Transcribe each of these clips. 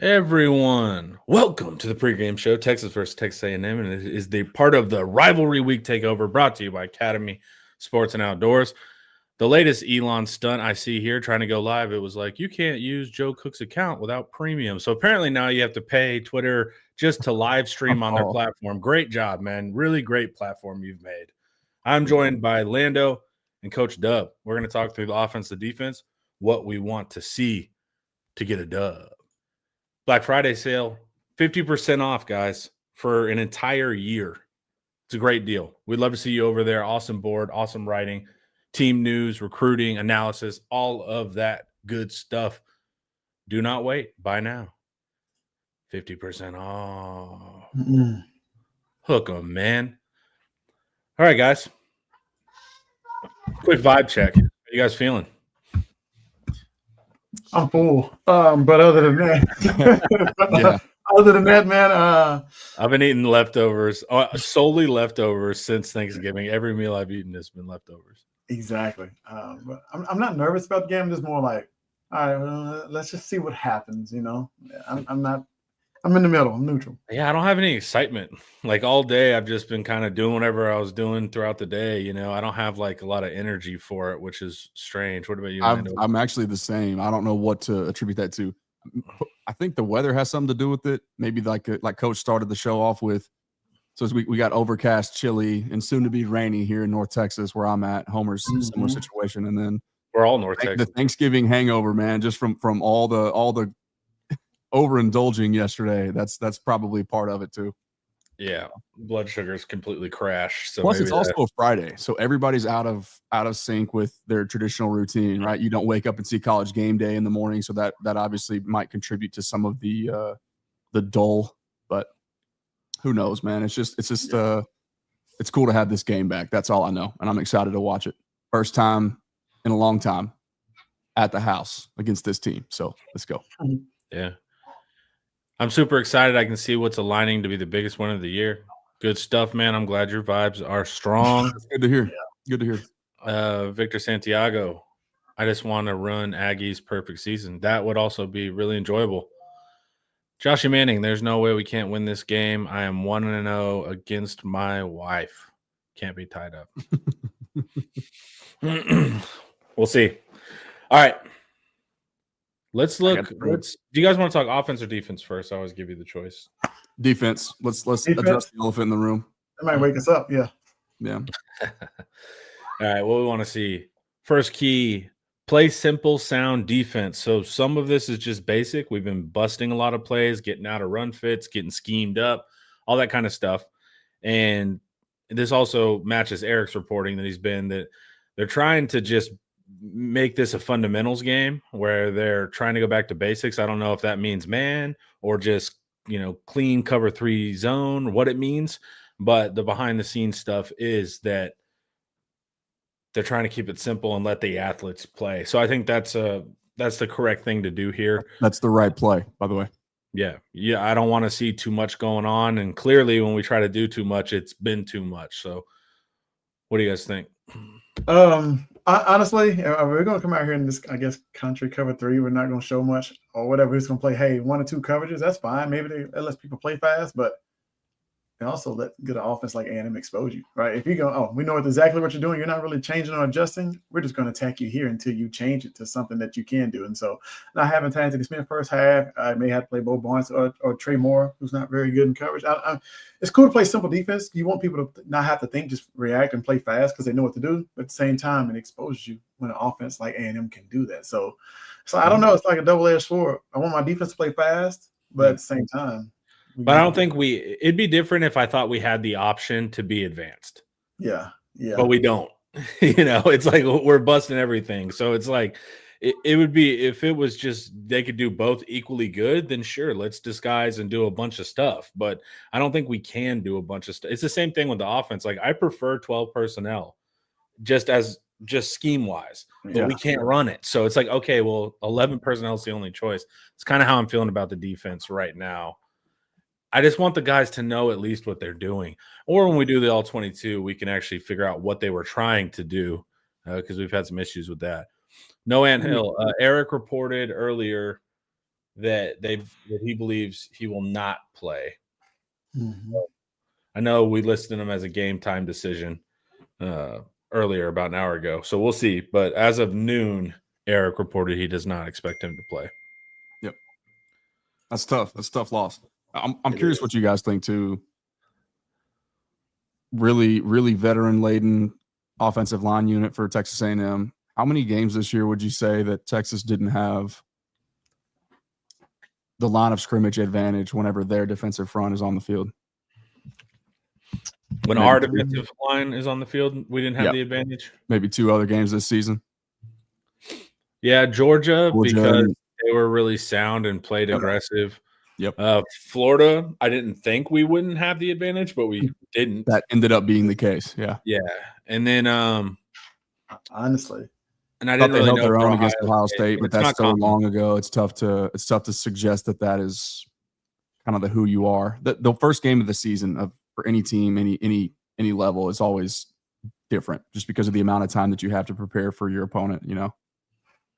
Everyone, welcome to the pregame show, Texas versus Texas A&M, and it is the part of the rivalry week takeover brought to you by Academy Sports and Outdoors. The latest Elon stunt I see here trying to go live, it was like, you can't use Joe Cook's account without premium. So apparently now you have to pay Twitter just to live stream on their platform. Great job, man. Really great platform you've made. I'm joined by Lando and Coach Dub. We're going to talk through the offense, the defense, what we want to see to get a dub. Black Friday sale, 50% off, guys, for an entire year. It's a great deal. We'd love to see you over there. Awesome board, awesome writing, team news, recruiting, analysis, all of that good stuff. Do not wait. Buy now. 50% off. Hook 'em, man. All right, guys. Quick vibe check. How you guys feeling? I'm full. But other than that, man, I've been eating leftovers, solely leftovers since Thanksgiving. Every meal I've eaten has been leftovers. Exactly. But I'm not nervous about the game. I'm just more like, all right, well, let's just see what happens. You know, I'm in the middle. I'm neutral. Yeah, I don't have any excitement. Like all day, I've just been kind of doing whatever I was doing throughout the day. You know, I don't have like a lot of energy for it, which is strange. What about you? I'm actually the same. I don't know what to attribute that to. I think the weather has something to do with it. Maybe like Coach started the show off with. So we got overcast, chilly, and soon to be rainy here in North Texas, where I'm at. Homer's similar situation, and then we're all North Texas. The Thanksgiving hangover, man, just from all the overindulging yesterday. That's probably part of it too. Yeah, blood sugar's completely crashed. So plus, it's also a Friday, so everybody's out of sync with their traditional routine, right? You don't wake up and see College game day in the morning, so that obviously might contribute to some of the dull. But who knows, man? It's cool to have this game back. That's all I know, and I'm excited to watch it. First time in a long time at the house against this team. So let's go. Yeah. I'm super excited. I can see what's aligning to be the biggest win of the year. Good stuff, man. I'm glad your vibes are strong. That's good to hear. Good to hear. Victor Santiago, I just want to run Aggie's perfect season. That would also be really enjoyable. Joshy Manning, there's no way we can't win this game. I am 1-0 against my wife. Can't be tied up. We'll see. All right. Let's look. Do you guys want to talk offense or defense first? I always give you the choice. Defense. Let's address the elephant in the room. That might wake us up. Yeah. All right. What we want to see. First key, play simple, sound defense. So some of this is just basic. We've been busting a lot of plays, getting out of run fits, getting schemed up, all that kind of stuff. And this also matches Eric's reporting that they're trying to just make this a fundamentals game where they're trying to go back to basics. I don't know if that means man or just, clean cover 3 zone, what it means, but the behind the scenes stuff is that they're trying to keep it simple and let the athletes play. So I think that's the correct thing to do here. That's the right play, by the way. Yeah. I don't want to see too much going on. And clearly when we try to do too much, it's been too much. So what do you guys think? Honestly, we're going to come out here in this, I guess, country cover 3. We're not going to show much or whatever. We're just going to play, hey, 1 or 2 coverages. That's fine. Maybe they let people play fast, but and also let get an offense like A&M expose you, right? If you go, we know exactly what you're doing. You're not really changing or adjusting. We're just going to attack you here until you change it to something that you can do. And so not having Tanzania Smith first half, I may have to play Bo Barnes or Trey Moore, who's not very good in coverage. It's cool to play simple defense. You want people to not have to think, just react and play fast because they know what to do. But at the same time, it exposes you when an offense like A&M can do that. So I don't know. It's like a double-edged sword. I want my defense to play fast, but at the same time. But I don't think it'd be different if I thought we had the option to be advanced. Yeah. But we don't. It's like we're busting everything. So it's like it would be if it was just they could do both equally good, then sure, let's disguise and do a bunch of stuff. But I don't think we can do a bunch of stuff. It's the same thing with the offense. Like I prefer 12 personnel just scheme wise, but we can't run it. So it's like, okay, well, 11 personnel is the only choice. It's kind of how I'm feeling about the defense right now. I just want the guys to know at least what they're doing. Or when we do the all-22, we can actually figure out what they were trying to do because we've had some issues with that. No Ant Hill. Eric reported earlier that he believes he will not play. Mhm. I know we listed him as a game time decision earlier, about an hour ago. So we'll see. But as of noon, Eric reported he does not expect him to play. Yep. That's tough. That's a tough loss. I'm It curious is. what you guys think too. Really, really veteran laden offensive line unit for Texas A&M. How many games this year would you say that Texas didn't have the line of scrimmage advantage whenever their defensive front is on the field? When Maybe our two. defensive line is on the field, we didn't have Yep. the advantage. Maybe 2 other games this season. Yeah, Georgia, because and- they were really sound and played Yep. aggressive. Yep. Florida, I didn't think we wouldn't have the advantage, but we didn't. That ended up being the case. Yeah. Yeah, and then Honestly, and I Thought didn't they really held know their for own against Ohio State, but It's that's not so common. long ago. It's tough to suggest that is kind of the who you are. The first game of the season for any team, any level, is always different, just because of the amount of time that you have to prepare for your opponent.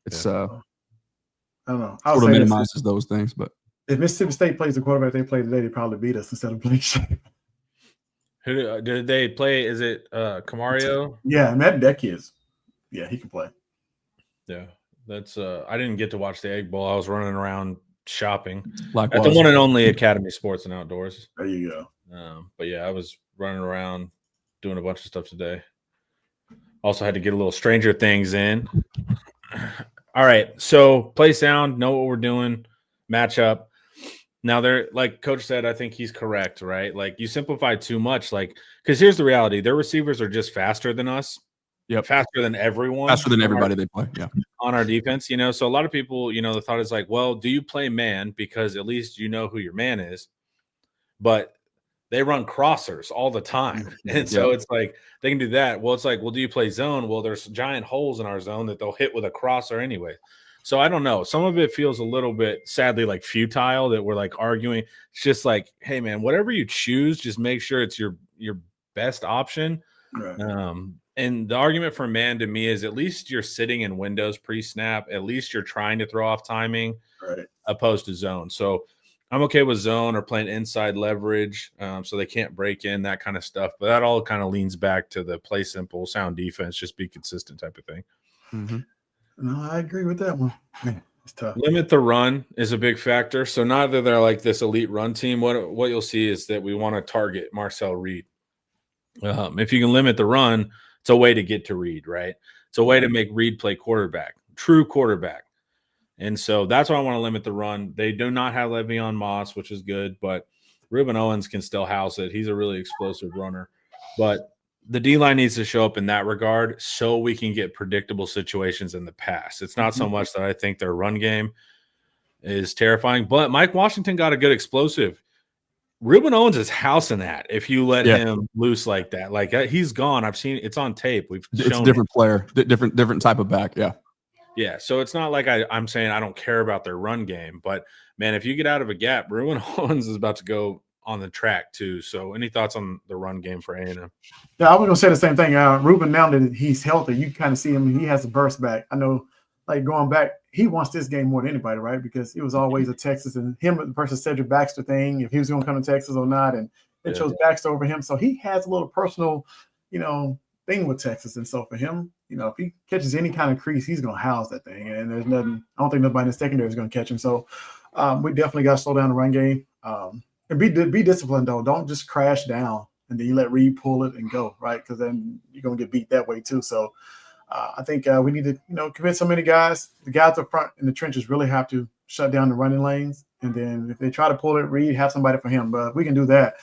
It's I don't know. I'll sort of say this. minimizes those things, but If Mississippi State plays the quarterback they played today, they probably beat us instead of playing Shape. Who did they play? Is it Camario? Yeah, and that kid's, yeah, he can play. Yeah, that's I didn't get to watch the Egg Bowl. I was running around shopping at likewise. the one and only Academy Sports and Outdoors. There you go. But yeah, I was running around doing a bunch of stuff today. Also had to get a little Stranger Things in. All right, so play sound, know what we're doing, match up. Now, they're like Coach said, I think he's correct, right? Like, you simplify too much, because here's the reality: their receivers are just faster than us. Yep. Faster than everyone. Faster than everybody they play. Yeah. On our defense, so a lot of people, the thought is like, well, do you play man? Because at least you know who your man is. But they run crossers all the time. And so it's like they can do that. Well, it's like, well, do you play zone? Well, there's giant holes in our zone that they'll hit with a crosser anyway. So I don't know. Some of it feels a little bit, sadly, like futile that we're like arguing. It's just like, hey, man, whatever you choose, just make sure it's your best option. Right. And the argument for man to me is at least you're sitting in windows pre-snap. At least you're trying to throw off timing, right, opposed to zone. So I'm okay with zone or playing inside leverage, so they can't break in, that kind of stuff. But that all kind of leans back to the play simple, sound defense, just be consistent type of thing. Mm-hmm. No, I agree with that one. Man, it's tough. Limit the run is a big factor. So not that they're like this elite run team. What you'll see is that we want to target Marcel Reed. If you can limit the run, it's a way to get to Reed, right? It's a way to make Reed play quarterback, true quarterback. And so that's why I want to limit the run. They do not have Le'Veon Moss, which is good, but Reuben Owens can still house it. He's a really explosive runner. But the D-line needs to show up in that regard so we can get predictable situations in the pass. It's not so much that I think their run game is terrifying, but Mike Washington got a good explosive. Reuben Owens is housing that if you let him loose like that. Like, he's gone. I've seen it's on tape. It's a different player, different type of back. Yeah. Yeah. So it's not like I'm saying I don't care about their run game, but man, if you get out of a gap, Reuben Owens is about to go on the track too. So any thoughts on the run game for A&M? Yeah, I was gonna say the same thing. Reuben, now that he's healthy, you kind of see him. He has a burst back. I know, like going back, he wants this game more than anybody, right? Because it was always a Texas and him versus Cedric Baxter thing, if he was going to come to Texas or not, and they chose Baxter over him. So he has a little personal, thing with Texas. And so for him, if he catches any kind of crease, he's going to house that thing. And there's nothing. I don't think nobody in the secondary is going to catch him. So we definitely got to slow down the run game and be disciplined though. Don't just crash down and then you let Reed pull it and go, right? Because then you're going to get beat that way too. So. I think we need to, commit so many guys. The guys up front in the trenches really have to shut down the running lanes. And then if they try to pull it, Reed, have somebody for him. But if we can do that,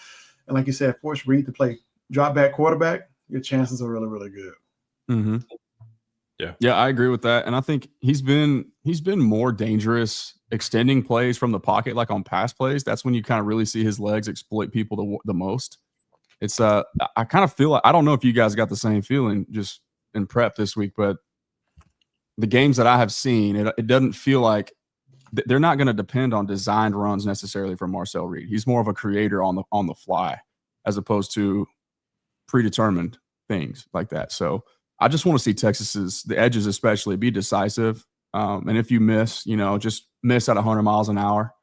and like you said, force Reed to play drop back quarterback, your chances are really, really good. Mm-hmm. Yeah, I agree with that. And I think he's been more dangerous extending plays from the pocket, like on pass plays. That's when you kind of really see his legs exploit people the most. It's I kind of feel like, I don't know if you guys got the same feeling just in prep this week, but the games that I have seen, it doesn't feel like they're not going to depend on designed runs necessarily from Marcel Reed. He's more of a creator on the fly as opposed to predetermined things like that. So I just want to see the edges especially be decisive. And if you miss, just miss at 100 miles an hour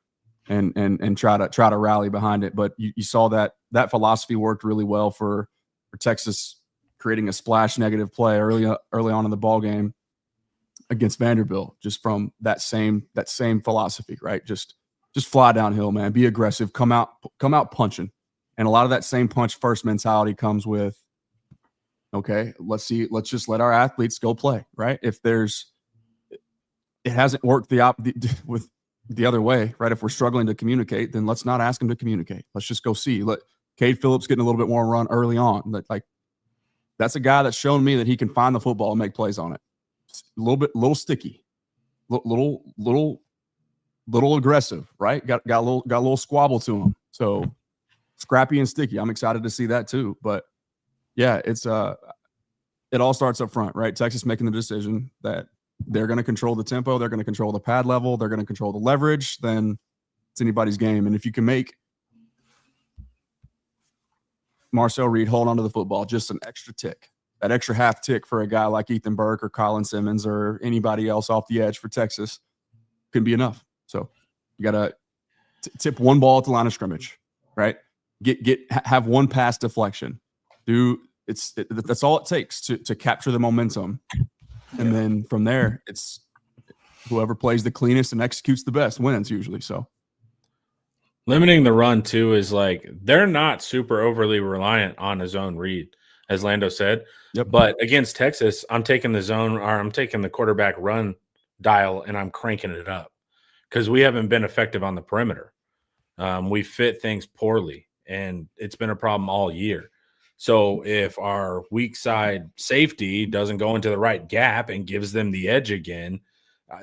and try to rally behind it. But you saw that philosophy worked really well for Texas, creating a splash negative play early on in the ball game against Vanderbilt, just from that same philosophy, right? Just fly downhill, man. Be aggressive. Come out punching. And a lot of that same punch first mentality comes with, okay, let's just let our athletes go play, right? If it hasn't worked with the other way, right? If we're struggling to communicate, then let's not ask them to communicate. Let's just go see. Let Cade Phillips getting a little bit more run early on. Like that's a guy that's shown me that he can find the football and make plays on it. A little sticky, little aggressive, right? Got a little squabble to him. So scrappy and sticky. I'm excited to see that too. But yeah, it's it all starts up front, right? Texas making the decision that they're going to control the tempo, they're going to control the pad level, they're going to control the leverage. Then it's anybody's game. And if you can make Marcel Reed hold onto the football just an extra tick, that extra half tick for a guy like Ethan Burke or Colin Simmons or anybody else off the edge for Texas can be enough. So you got to tip one ball at the line of scrimmage, right? Have one pass deflection. That's all it takes to capture the momentum. And then from there, it's whoever plays the cleanest and executes the best wins usually. So limiting the run too is like they're not super overly reliant on a zone read, as Lando said. Yep. But against Texas, I'm taking the quarterback run dial and I'm cranking it up because we haven't been effective on the perimeter. We fit things poorly, and it's been a problem all year. So if our weak side safety doesn't go into the right gap and gives them the edge again,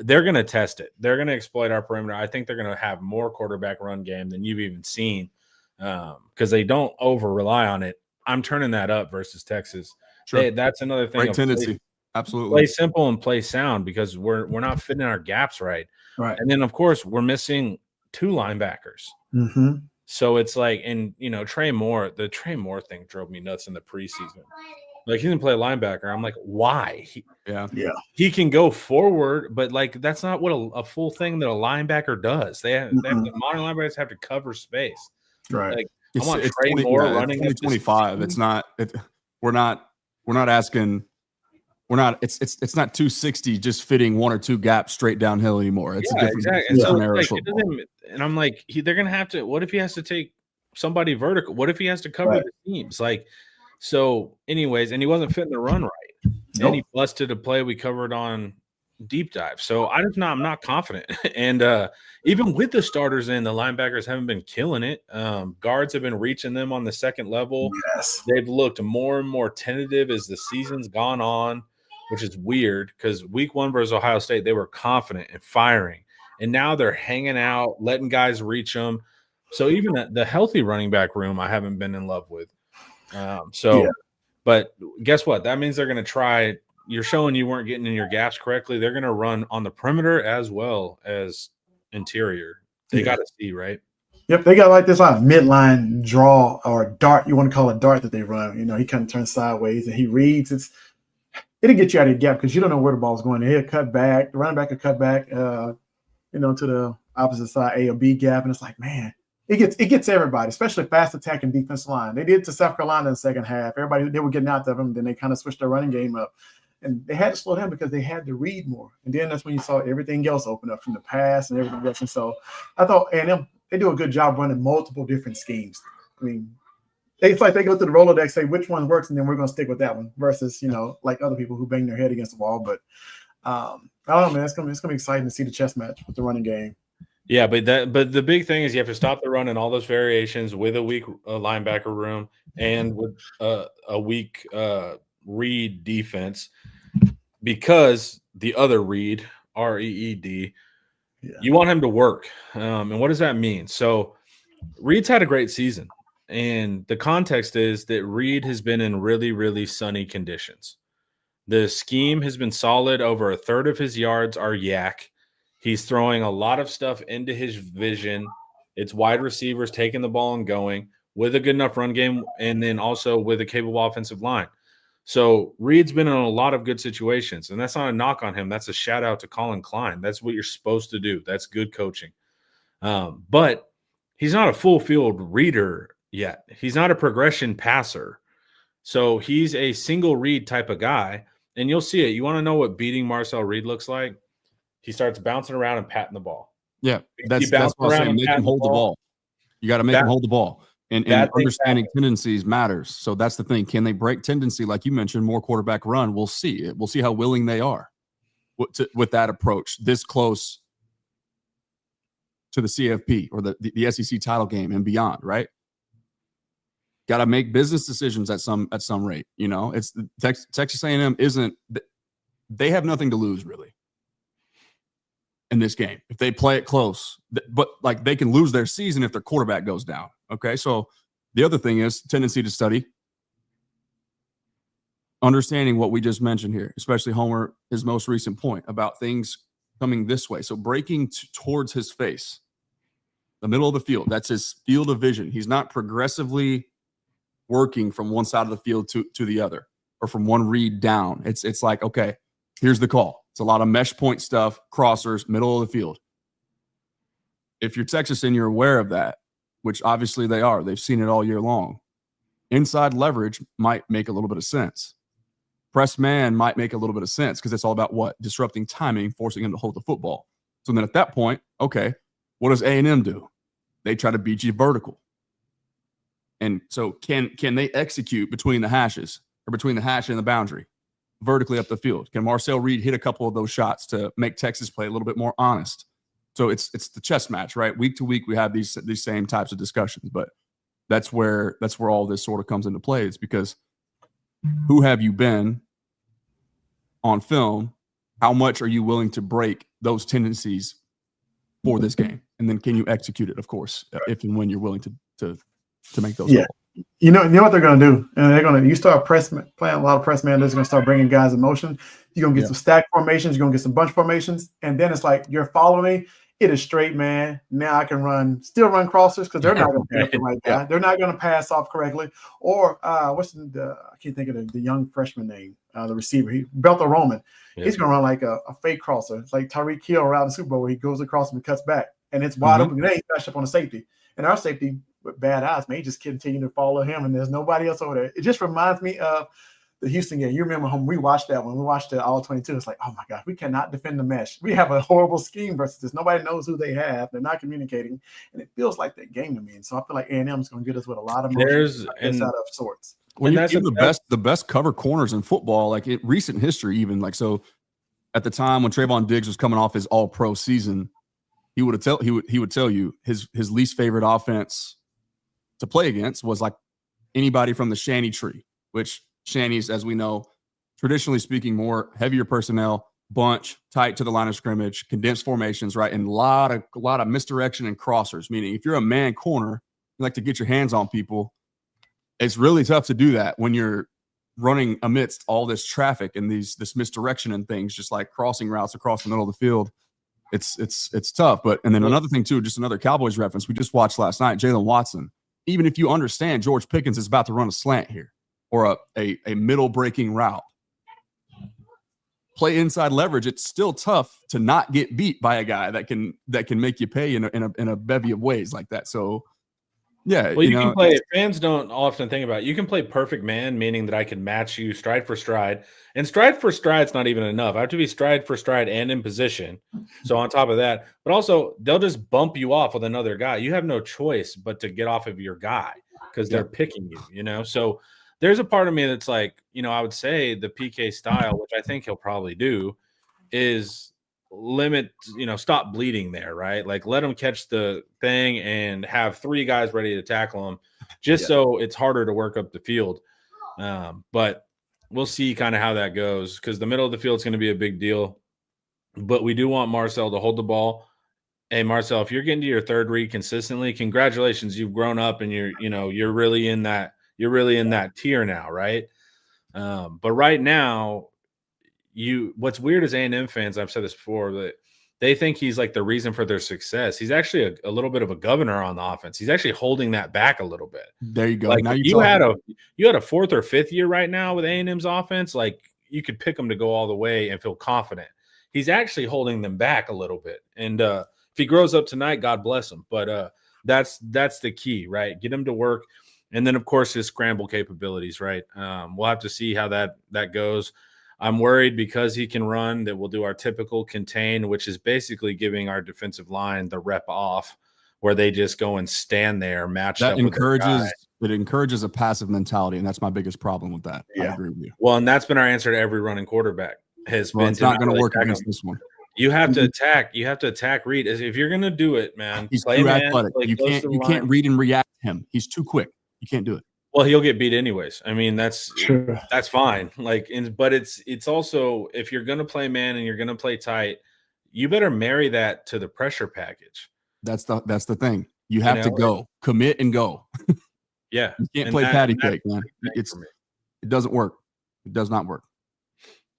they're going to test it. They're going to exploit our perimeter. I think they're going to have more quarterback run game than you've even seen because they don't over rely on it. I'm turning that up versus Texas. Sure. That's another thing. Great tendency. Absolutely. Play simple and play sound because we're not fitting our gaps right. Right. And then, of course, we're missing 2 linebackers. Mm-hmm. So it's like, and Trey Moore thing drove me nuts in the preseason. Like, he didn't play linebacker. I'm like, why? He can go forward, but like that's not what a full thing that a linebacker does. The modern linebackers have to cover space. Right. Like, I want Trey Moore running. It's 2025. It's not. We're not asking. We're not. It's not 260 just fitting 1 or 2 gaps straight downhill anymore. It's a different, exactly. different So, era of like, football. and I'm like, they're gonna have to. What if he has to take somebody vertical? What if he has to cover the teams? Like, so, anyways, and he wasn't fitting the run right, and he busted a play we covered on deep dive. So I'm not confident. And even with the starters in, the linebackers haven't been killing it. Guards have been reaching them on the second level. Yes. They've looked more and more tentative as the season's gone on, which is weird because week 1 versus Ohio State, they were confident and firing. And now they're hanging out, letting guys reach them. So even the healthy running back room, I haven't been in love with. But guess what? That means they're going to try. You're showing you weren't getting in your gaps correctly. They're going to run on the perimeter as well as interior. They got to see, right? Yep, they got like this midline draw or dart. You want to call it dart that they run. He kind of turns sideways and he reads. It'll get you out of your gap because you don't know where the ball's going. He'll cut back. The running back will cut back, to the opposite side, A or B gap. And it's like, man, it gets everybody, especially fast attacking defensive line. They did to South Carolina in the second half. Everybody, they were getting out of them. Then they kind of switched their running game up. And they had to slow down because they had to read more. And then that's when you saw everything else open up from the pass and everything else. And so I thought, and they do a good job running multiple different schemes. I mean, it's like they go through the Rolodex, say which one works, and then we're going to stick with that one versus, like other people who bang their head against the wall. But I don't know, man. It's going to be exciting to see the chess match with the running game. Yeah, but the big thing is you have to stop the run and all those variations with a weak linebacker room and with a weak read defense, because the other read, REED, you want him to work. And what does that mean? So Reed's had a great season, and the context is that Reed has been in really, really sunny conditions. The scheme has been solid. Over a third of his yards are yak. He's throwing a lot of stuff into his vision. It's wide receivers taking the ball and going with a good enough run game, and then also with a capable offensive line. So Reed's been in a lot of good situations, and that's not a knock on him. That's a shout out to Colin Klein. That's what you're supposed to do. That's good coaching. But he's not a full field reader yet. He's not a progression passer. So he's a single read type of guy, and you'll see it. You want to know what beating Marcel Reed looks like? He starts bouncing around and patting the ball. Yeah, that's what I'm saying. Make him hold the ball. You got to make him hold the ball. And understanding tendencies matters. So that's the thing. Can they break tendency? Like you mentioned, more quarterback run. We'll see. We'll see how willing they are with that approach this close to the CFP or the SEC title game and beyond, right? Got to make business decisions at some rate. You know, it's Texas A&M they have nothing to lose really in this game if they play it close, but like they can lose their season if their quarterback goes down. Okay, so the other thing is tendency to study, understanding what we just mentioned here, especially Homer, his most recent point about things coming this way. So breaking towards his face, the middle of the field, that's his field of vision. He's not progressively working from one side of the field to the other or from one read down. It's like, okay, here's the call. It's a lot of mesh point stuff, crossers, middle of the field. If you're Texas and you're aware of that, which obviously they are, they've seen it all year long, inside leverage might make a little bit of sense. Press man might make a little bit of sense because it's all about what? Disrupting timing, forcing him to hold the football. So then at that point, okay, what does A&M do? They try to beat you vertical. And so can they execute between the hashes or between the hash and the boundary vertically up the field? Can Marcel Reed hit a couple of those shots to make Texas play a little bit more honest? So it's the chess match, right? Week to week, we have these same types of discussions, but that's where all this sort of comes into play. It's because who have you been on film? How much are you willing to break those tendencies for this game? And then can you execute it, of course, if and when you're willing to make those calls. You know what they're going to do, and you start playing a lot of press man. They're going to start bringing guys in motion. You're going to get some stack formations. You're going to get some bunch formations, and then it's like you're following me. It is straight man. Now I can still run crossers because they're not going to pass the right guy. They're not going to pass off correctly. Or what's I can't think of the young freshman name, the receiver. Belto Roman. Yeah. He's going to run like a fake crosser. It's like Tyreek Hill around the Super Bowl where he goes across and cuts back, and it's wide open. Then he smashed up on the safety, and our safety with bad eyes may just continue to follow him, and there's nobody else over there. It just reminds me of the Houston game. You remember when we watched that when we watched the all 22. It's like, oh my God, we cannot defend the mesh. We have a horrible scheme versus this. Nobody knows who they have. They're not communicating, and it feels like that game to me. And so I feel like A&M is going to get us with a lot of motion out of sorts. When you see the best cover corners in football, like in recent history, even like so, at the time when Trayvon Diggs was coming off his All-Pro season, he would tell you his least favorite offense to play against was like anybody from the Shanny tree, which Shannies, as we know, traditionally speaking, more heavier personnel, bunch, tight to the line of scrimmage, condensed formations, right? And a lot of misdirection and crossers, meaning if you're a man corner, you like to get your hands on people. It's really tough to do that when you're running amidst all this traffic and this misdirection and things, just like crossing routes across the middle of the field. It's tough. But and then another thing too, just another Cowboys reference we just watched last night, Jalen Watson. Even if you understand George Pickens is about to run a slant here or a middle breaking route, play inside leverage. It's still tough to not get beat by a guy that can make you pay in a bevy of ways like that. So yeah, well, you can play. Fans don't often think about it. You can play perfect man, meaning that I can match you stride for stride, and stride for stride's not even enough. I have to be stride for stride and in position. So on top of that, but also they'll just bump you off with another guy. You have no choice but to get off of your guy because they're picking you. You know, so there's a part of me that's like, I would say the PK style, which I think he'll probably do, is limit, stop bleeding there, right? Like let him catch the thing and have three guys ready to tackle him just so it's harder to work up the field. But we'll see kind of how that goes because the middle of the field is going to be a big deal. But we do want Marcel to hold the ball. Hey, Marcel, if you're getting to your third read consistently, congratulations. You've grown up and you're really in that tier now, right? But right now, what's weird as A&M fans, I've said this before, that they think he's like the reason for their success. He's actually a little bit of a governor on the offense. He's actually holding that back a little bit. There you go. Like now you had a fourth or fifth year right now with A&M's offense. Like you could pick him to go all the way and feel confident. He's actually holding them back a little bit. And if he grows up tonight, God bless him. But that's the key, right? Get him to work. And then, of course, his scramble capabilities, right? We'll have to see how that goes. I'm worried because he can run that we'll do our typical contain, which is basically giving our defensive line the rep off where they just go and stand there matched up with their guy. It encourages a passive mentality, and that's my biggest problem with that. Yeah. I agree with you. Well, and that's been our answer to every running quarterback has been It's not going to really work against this one. You have to attack. You have to attack Reed. If you're going to do it, man, He's play too man, athletic. play close to the You can't line. read and react to him. He's too quick. You can't do it. Well, he'll get beat anyways. I mean, that's Sure. that's fine. Like, but it's also if you're going to play man and you're going to play tight, you better marry that to the pressure package. That's the thing. You have to go, commit, and go. Yeah, you can't play patty cake, man. It doesn't work. It does not work.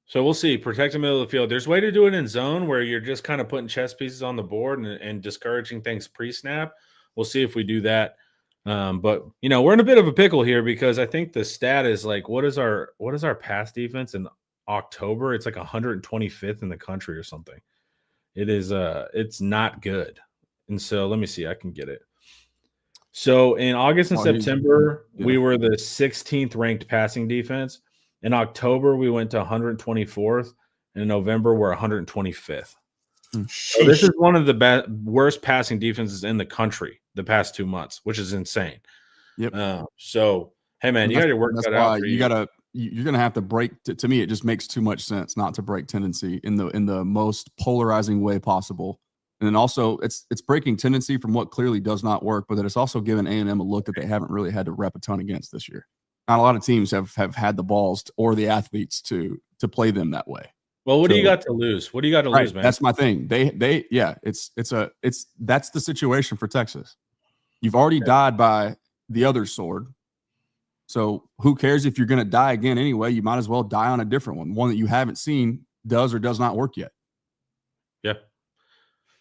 So we'll see. Protect the middle of the field. There's a way to do it in zone where you're just kind of putting chess pieces on the board and discouraging things pre-snap. We'll see if we do that. But we're in a bit of a pickle here because I think the stat is like, what is our pass defense in October? It's like 125th in the country or something. It is it's not good. And so let me see, I can get it. So in August and September, we were the 16th ranked passing defense. In October, we went to 124th. And in November, we're 125th. So this is one of the worst passing defenses in the country the past 2 months, which is insane. Yep. So, hey, man, you got to work that out. You're going to have to break. To me, it just makes too much sense not to break tendency in the most polarizing way possible. And then also, it's breaking tendency from what clearly does not work, but that it's also given A&M a look that they haven't really had to rep a ton against this year. Not a lot of teams have had the balls or the athletes to play them that way. Well, what do you got to lose? What do you got to lose, man? That's my thing. That's the situation for Texas. You've already died by the other sword. So who cares if you're going to die again anyway? You might as well die on a different one that you haven't seen does or does not work yet. Yeah,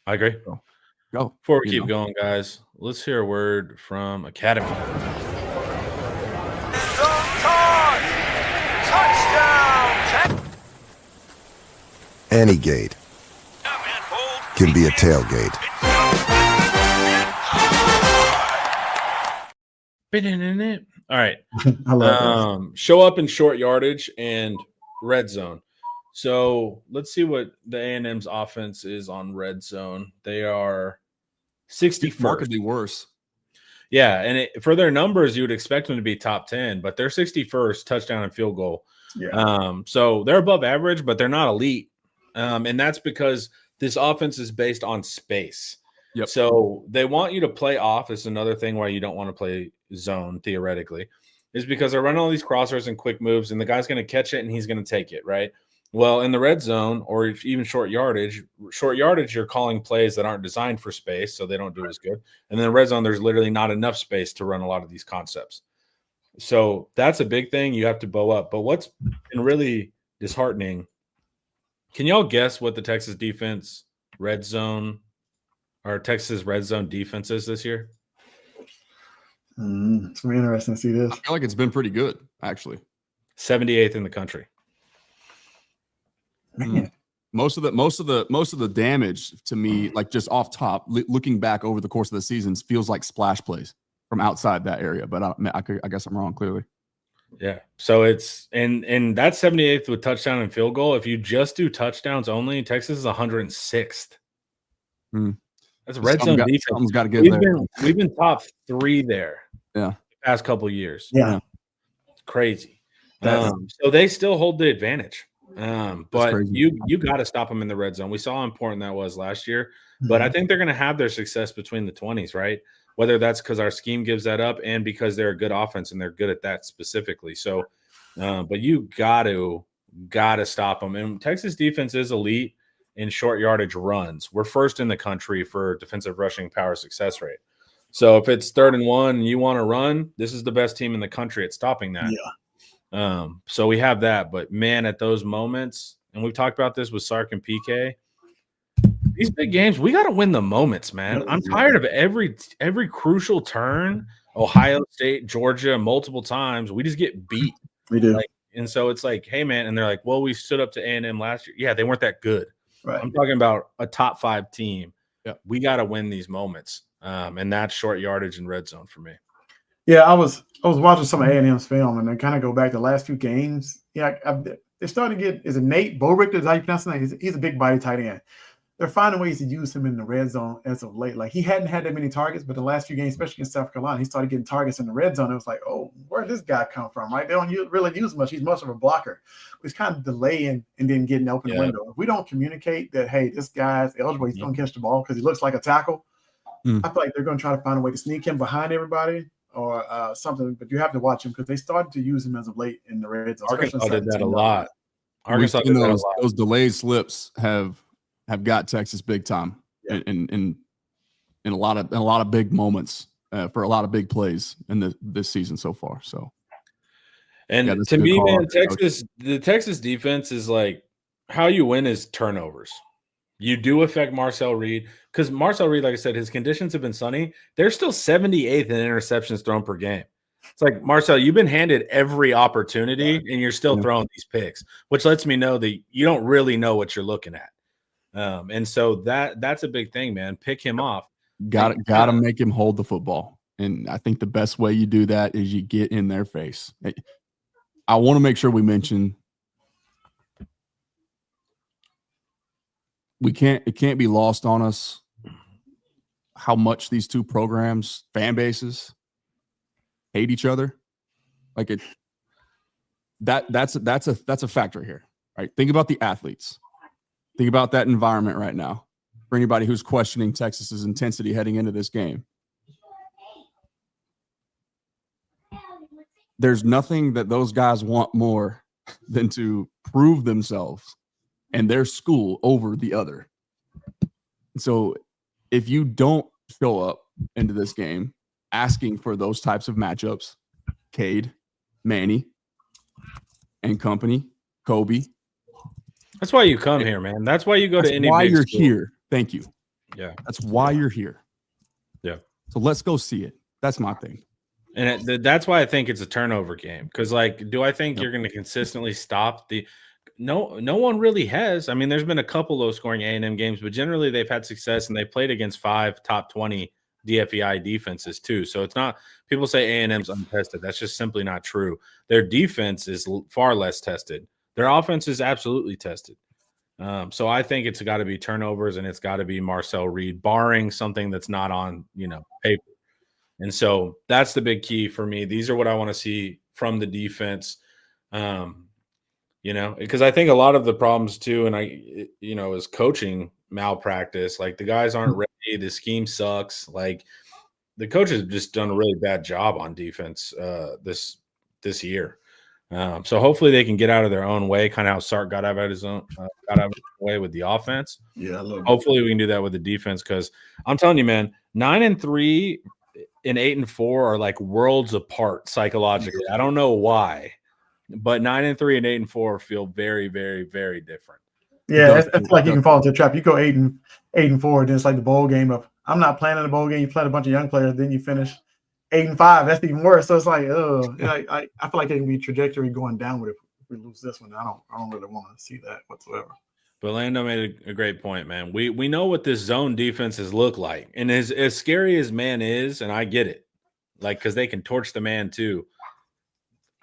I agree. Go. Before we keep going, guys, let's hear a word from Academy. Any gate can be a tailgate. All right. I love that. Show up in short yardage and red zone. So let's see what the A&M's offense is on red zone. They are 61st. Markedly worse. Yeah, and for their numbers, you would expect them to be top 10, but they're 61st touchdown and field goal. Yeah. So they're above average, but they're not elite. And that's because this offense is based on space. Yep. So they want you to play off. It's another thing why you don't want to play zone theoretically, is because they're running all these crossers and quick moves, and the guy's going to catch it and he's going to take it, right? Well, in the red zone or even short yardage, you're calling plays that aren't designed for space, so they don't do as good. And then the red zone, there's literally not enough space to run a lot of these concepts. So that's a big thing. You have to bow up. But what's been really disheartening, can y'all guess what the Texas red zone defense is this year? It's going to be interesting to see this. I feel like it's been pretty good, actually. 78th in the country. Man. Most of the damage to me, like just off top, looking back over the course of the seasons, feels like splash plays from outside that area. But I guess I'm wrong, clearly. Yeah. So it's and that's 78th with touchdown and field goal. If you just do touchdowns only, Texas is 106th. That's a red zone defense. Something's got to get there. We've been top 3 there. Yeah. The past couple of years. Yeah. It's crazy. So they still hold the advantage. But you got to stop them in the red zone. We saw how important that was last year. But I think they're going to have their success between the 20s, right? Whether that's because our scheme gives that up and because they're a good offense and they're good at that specifically. So, but you got to stop them. And Texas defense is elite in short yardage runs. We're first in the country for defensive rushing power success rate. So if it's 3rd and 1 and you want to run, this is the best team in the country at stopping that. Yeah. So we have that, but man, at those moments, and we've talked about this with Sark and PK, These big games, we got to win the moments, man. Yep. I'm tired of every crucial turn. Ohio State, Georgia, multiple times, we just get beat. We do. Like, and so it's like, hey, man, and they're like, well, we stood up to A&M last year. Yeah, they weren't that good. Right. I'm talking about a top 5 team. Yeah. We got to win these moments, and that's short yardage and red zone for me. Yeah, I was watching some of A&M's film, and then kind of go back to the last few games. Yeah, they're starting to get. Is it Nate Bobrick? Is how you pronounce his name? He's a big body tight end. They're finding ways to use him in the red zone as of late. Like he hadn't had that many targets, but the last few games, especially against South Carolina, he started getting targets in the red zone. It was like, oh, where did this guy come from? Right? They don't really use much. He's much of a blocker. He's kind of delaying and then getting open window. If we don't communicate that, hey, this guy's eligible, he's going to catch the ball because he looks like a tackle. I feel like they're going to try to find a way to sneak him behind everybody or something. But you have to watch him because they started to use him as of late in the red zone. Arkansas did that a lot. Arkansas did that a lot. Those delayed slips have got Texas big time in a lot of big moments for a lot of big plays in this season so far. So, and to me, man, the Texas defense is like how you win is turnovers. You do affect Marcel Reed because Marcel Reed, like I said, his conditions have been sunny. They're still 78th in interceptions thrown per game. It's like, Marcel, you've been handed every opportunity and you're still throwing these picks, which lets me know that you don't really know what you're looking at. And so that's a big thing, man. Pick him off. Got to make him hold the football. And I think the best way you do that is you get in their face. I want to make sure we mention it can't be lost on us how much these two programs, fan bases, hate each other. Like that's a factor here, right? Think about the athletes. Think about that environment right now for anybody who's questioning Texas's intensity heading into this game. There's nothing that those guys want more than to prove themselves and their school over the other. So if you don't show up into this game asking for those types of matchups, Cade, Manny, and company, Kobe. That's why you come here, man. That's why you go to any. That's why big you're school. here. Thank you. Yeah. That's why you're here. Yeah. So let's go see it. That's my thing. And that's why I think it's a turnover game. Because, like, do I think you're going to consistently stop the – no one really has. I mean, there's been a couple low-scoring A&M games, but generally they've had success, and they played against 5 top 20 DFEI defenses too. So it's not – people say A&M's untested. That's just simply not true. Their defense is far less tested. Their offense is absolutely tested. So I think it's got to be turnovers, and it's got to be Marcel Reed, barring something that's not on, paper. And so that's the big key for me. These are what I want to see from the defense, because I think a lot of the problems too, and is coaching malpractice. Like the guys aren't ready. The scheme sucks. Like the coaches have just done a really bad job on defense this year. So hopefully they can get out of their own way, kind of how Sark got out of his way with the offense. Yeah, hopefully we can do that with the defense, because I'm telling you, man, 9-3 and 8-4 are like worlds apart psychologically. I don't know why, but 9-3 and 8-4 feel very, very, very different. Yeah, it's like you can fall into a trap. You go 8-4, then it's like the bowl game of I'm not playing in the bowl game. You play a bunch of young players, then you finish 8-5. That's even worse. So it's like, I feel like it can be trajectory going downward if we lose this one. I don't really want to see that whatsoever. But Lando made a great point, man. We know what this zone defenses look like, and as scary as man is, and I get it, like because they can torch the man too.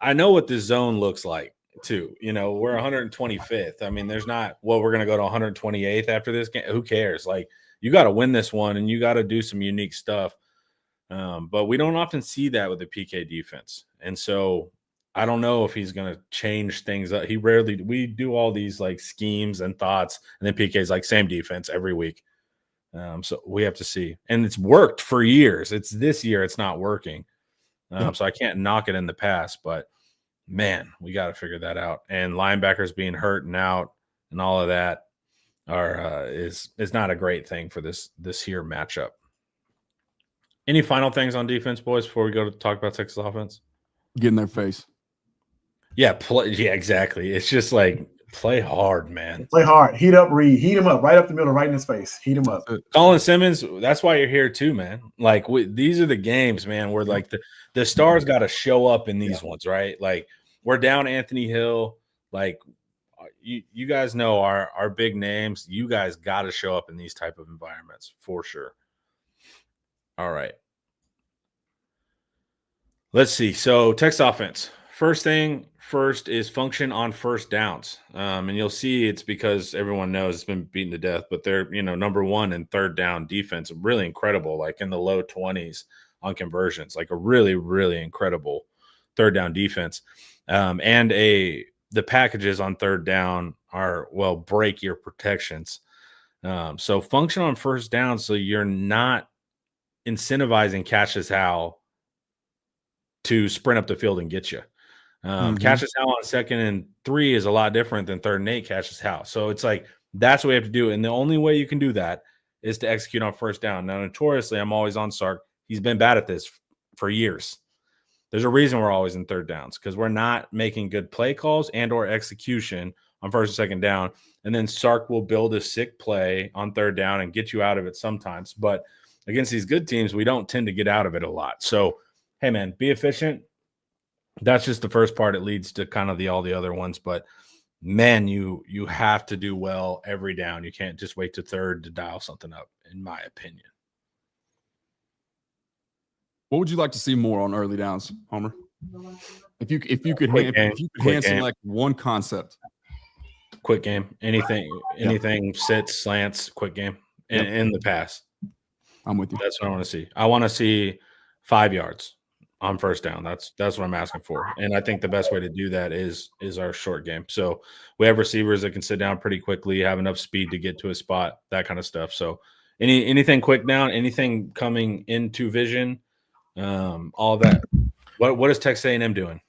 I know what this zone looks like too. We're 125th. I mean, there's not. Well, we're gonna go to 128th after this game. Who cares? Like you got to win this one, and you got to do some unique stuff. But we don't often see that with the PK defense, and so I don't know if he's going to change things up. We do all these like schemes and thoughts, and then PK's like same defense every week. So we have to see, and it's worked for years. It's this year it's not working. So I can't knock it in the past, but man, we got to figure that out. And linebackers being hurt and out and all of that is not a great thing for this here matchup. Any final things on defense, boys, before we go to talk about Texas offense? Get in their face. Yeah, exactly. It's just like Play hard, man. Play hard. Heat up Reed. Heat him up right up the middle, right in his face. Heat him up. Colin Simmons, that's why you're here too, man. Like these are the games, man, where like the stars got to show up in these ones, right? Like we're down Anthony Hill. Like you guys know our big names. You guys got to show up in these type of environments for sure. All right. Let's see. So Texas offense. First is function on first downs. And you'll see it's because everyone knows it's been beaten to death, but they're, number one in third down defense, really incredible, like in the low 20s on conversions, like a really, really incredible third down defense. And the packages on third down are, break your protections. So function on first down. So you're not incentivizing Cassius Howe to sprint up the field and get you. Cassius Howe on 2nd and 3 is a lot different than 3rd and 8 Cassius Howe. So it's like that's what we have to do. And the only way you can do that is to execute on first down. Now, notoriously, I'm always on Sark. He's been bad at this for years. There's a reason we're always in third downs because we're not making good play calls and or execution on first and second down. And then Sark will build a sick play on third down and get you out of it sometimes. But against these good teams, we don't tend to get out of it a lot. So, hey, man, be efficient. That's just the first part. It leads to kind of all the other ones. But, man, you have to do well every down. You can't just wait to third to dial something up, in my opinion. What would you like to see more on early downs, Homer? If you could hand select one concept. Quick game. Anything sits, slants, quick game in the pass. I'm with you. That's what I want to see. I want to see 5 yards on first down. That's what I'm asking for. And I think the best way to do that is our short game. So we have receivers that can sit down pretty quickly, have enough speed to get to a spot, that kind of stuff. So anything quick down, anything coming into vision, all of that. What is Texas A&M doing?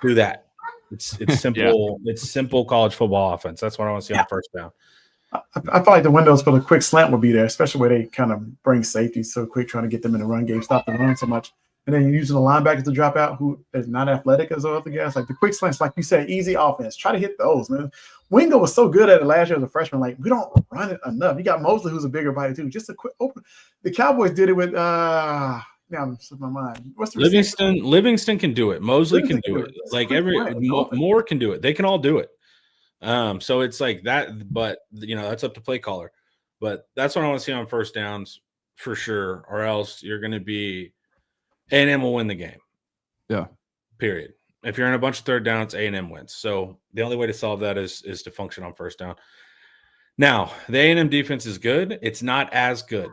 Do that. It's simple. It's simple college football offense. That's what I want to see on first down. I feel like the windows for the quick slant would be there, especially where they kind of bring safety so quick, trying to get them in the run game, stop the run so much. And then you're using the linebackers to drop out who is not athletic as the other guys. Like the quick slants, like you said, easy offense. Try to hit those, man. Wingo was so good at it last year as a freshman. Like, we don't run it enough. You got Mosley, who's a bigger body, too. Just a quick open. The Cowboys did it with now I'm slipping my mind. What's the Livingston can do it. Mosley can do it. Like Moore can do it. They can all do it. So it's like that, but that's up to play caller. But that's what I want to see on first downs for sure, or else you're going to be A&M will win the game. Yeah. Period. If you're in a bunch of third downs, A&M wins. So the only way to solve that is to function on first down. Now, the A&M defense is good. It's not as good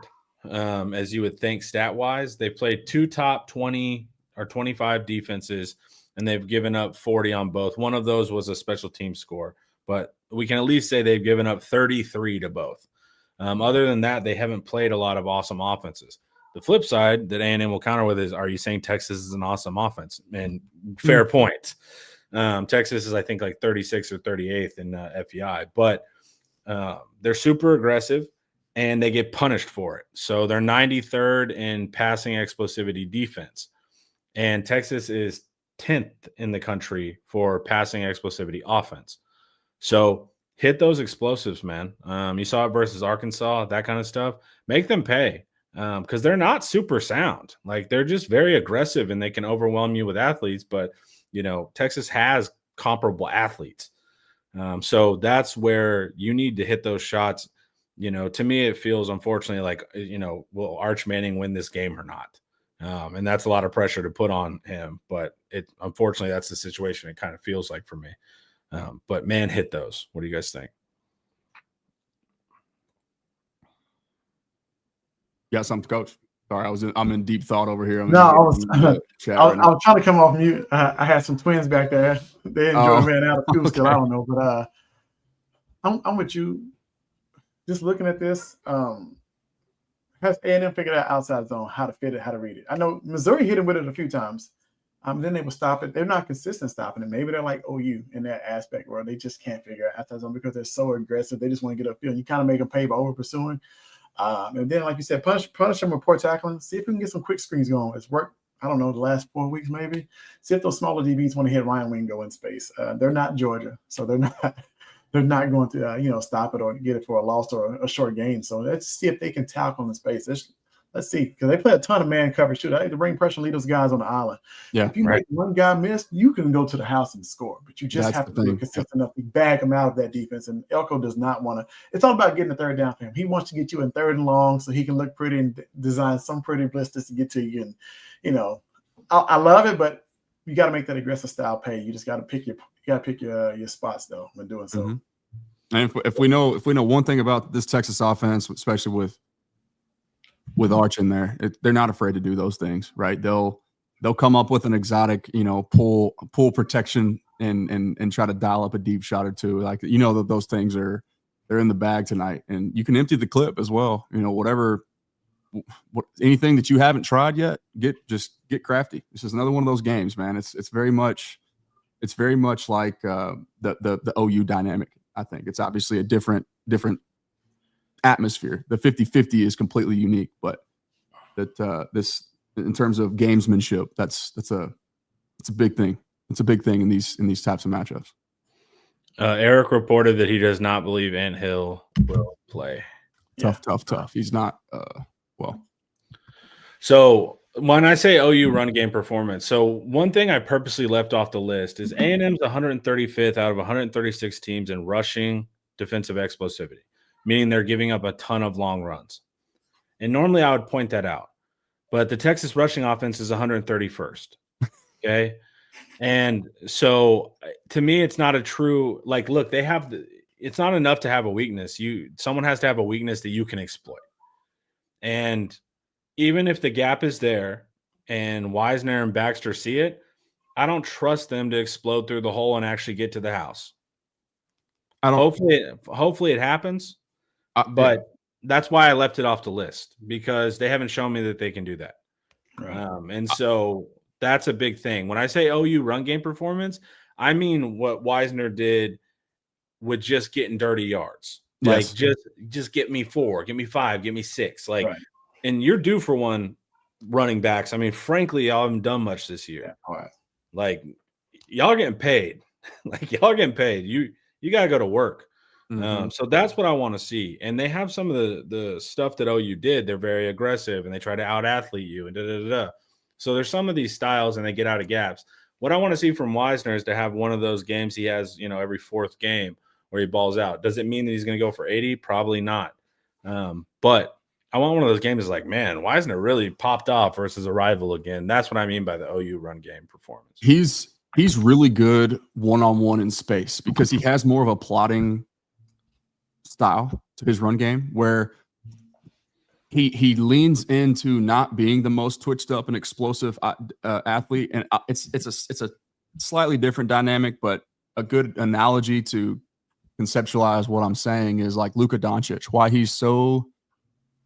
as you would think stat-wise. They played 2 top 20 or 25 defenses, and they've given up 40 on both. One of those was a special team score, but we can at least say they've given up 33 to both. Other than that, they haven't played a lot of awesome offenses. The flip side that A&M will counter with is, are you saying Texas is an awesome offense? And fair point. Texas is, I think, like 36th or 38th in FEI, but they're super aggressive and they get punished for it. So they're 93rd in passing explosivity defense. And Texas is 10th in the country for passing explosivity offense. So hit those explosives, man. You saw it versus Arkansas, that kind of stuff. Make them pay. Because they're not super sound. Like, they're just very aggressive and they can overwhelm you with athletes. But, Texas has comparable athletes. So that's where you need to hit those shots. To me, it feels, unfortunately, like, will Arch Manning win this game or not? And that's a lot of pressure to put on him. But unfortunately, that's the situation it kind of feels like for me. But, man, hit those. What do you guys think? Got something, Coach? Sorry, I'm in deep thought over here. I was trying to come off mute. I had some twins back there. They enjoy being out of school still. I don't know, but I'm with you. Just looking at this, has A&M figured out outside zone, how to fit it, how to read it? I know Missouri hit him with it a few times. Then they will stop it. They're not consistent stopping it. Maybe they're like OU in that aspect where they just can't figure out outside zone because they're so aggressive. They just want to get upfield. You kind of make them pay by over pursuing. And then, like you said, punish them with poor tackling. See if we can get some quick screens going. It's worked, I don't know, the last 4 weeks maybe. See if those smaller DBs want to hit Ryan Wingo in space. They're not Georgia, so they're not they're not going to stop it or get it for a loss or a short gain. So let's see if they can tackle in the space. Let's see, because they play a ton of man coverage too. They have to bring pressure and lead those guys on the island. Yeah, if you make one guy miss, you can go to the house and score, but you just have to be consistent enough to bag him out of that defense. And Elko does not want to. It's all about getting the third down for him. He wants to get you in 3rd and long so he can look pretty and design some pretty blisters to get to you. And I love it, but you got to make that aggressive style pay. You just got to pick your spots though when doing so. Mm-hmm. And if we know one thing about this Texas offense, especially with Arch in there, they're not afraid to do those things, right? They'll come up with an exotic, pull protection and try to dial up a deep shot or two. Like, that those things they're in the bag tonight, and you can empty the clip as well. Anything that you haven't tried yet, get crafty. This is another one of those games, man. It's very much like the OU dynamic. I think it's obviously a different atmosphere. The 50-50 is completely unique, but this in terms of gamesmanship, it's a big thing. It's a big thing in these types of matchups. Eric reported that he does not believe Ant Hill will play. Tough. He's not well. So when I say OU run game performance, so one thing I purposely left off the list is A&M's 135th out of 136 teams in rushing defensive explosivity, meaning they're giving up a ton of long runs. And normally I would point that out, but the Texas rushing offense is 131st. Okay. And so to me, it's not a true, look, it's not enough to have a weakness. Someone has to have a weakness that you can exploit. And even if the gap is there and Wisner and Baxter see it, I don't trust them to explode through the hole and actually get to the house. Hopefully it happens. But that's why I left it off the list, because they haven't shown me that they can do that. Right. And so that's a big thing. When I say OU run game performance, I mean what Wisner did with just getting dirty yards. Yes. Like just get me 4, get me 5, get me 6. Right. And you're due for one running backs. I mean, frankly, y'all haven't done much this year. Yeah. Right. Like, y'all getting paid. Y'all getting paid. You got to go to work. Mm-hmm. So that's what I want to see. And they have some of the stuff that OU did. They're very aggressive and they try to out-athlete you and da-da-da-da. So there's some of these styles and they get out of gaps. What I want to see from Wisner is to have one of those games he has, every 4th game where he balls out. Does it mean that he's going to go for 80? Probably not. But I want one of those games like, man, Wisner really popped off versus a rival again. That's what I mean by the OU run game performance. He's really good one-on-one in space because he has more of a plotting style to his run game where he leans into not being the most twitched up and explosive athlete. And it's a slightly different dynamic, but a good analogy to conceptualize what I'm saying is like Luka Doncic, why he's so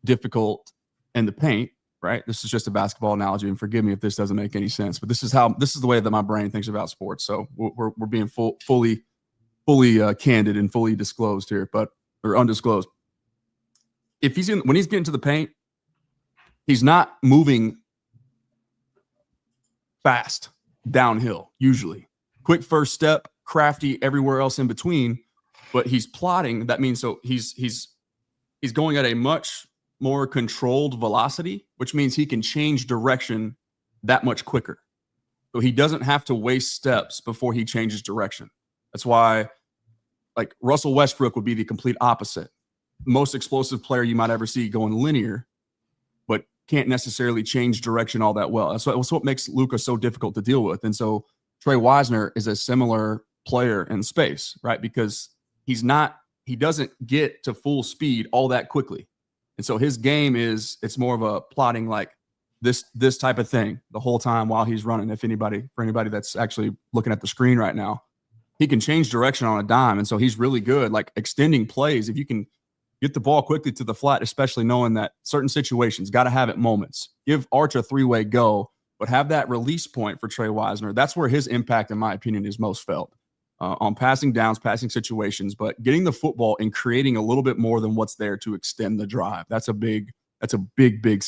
difficult in the paint, right? This is just a basketball analogy, and forgive me if this doesn't make any sense, but this is the way that my brain thinks about sports. So we're being fully candid and fully disclosed here, or undisclosed. When he's getting to the paint, he's not moving fast downhill, usually. Quick first step, crafty everywhere else in between, but he's plotting. That means so he's going at a much more controlled velocity, which means he can change direction that much quicker. So he doesn't have to waste steps before he changes direction. That's why, like, Russell Westbrook would be the complete opposite. Most explosive player you might ever see going linear, but can't necessarily change direction all that well. That's what makes Luka so difficult to deal with. And so Trey Wisner is a similar player in space, right? Because he doesn't get to full speed all that quickly. And so his game it's more of a plotting, like this type of thing the whole time while he's running. For anybody that's actually looking at the screen right now, he can change direction on a dime. And so he's really good, like extending plays. If you can get the ball quickly to the flat, especially knowing that certain situations got to have it moments. Give Arch a 3-way go, but have that release point for Trey Wisner. That's where his impact, in my opinion, is most felt. On passing downs, passing situations, but getting the football and creating a little bit more than what's there to extend the drive. That's a big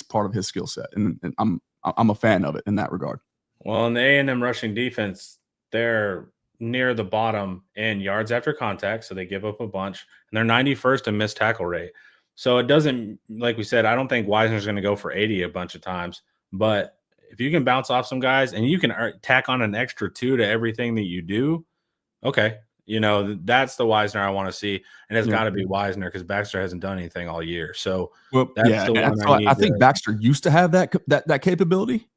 part of his skill set, and I'm a fan of it in that regard. Well, in the A&M rushing defense, they're near the bottom in yards after contact, so they give up a bunch, and they're 91st in missed tackle rate. So it doesn't, like we said, I don't think Wisner's going to go for 80 a bunch of times, but if you can bounce off some guys and you can tack on an extra 2 to everything that you do, okay, that's the Wisner I want to see, and it's got to be Wisner because Baxter hasn't done anything all year. So that's the one I think Baxter used to have that capability,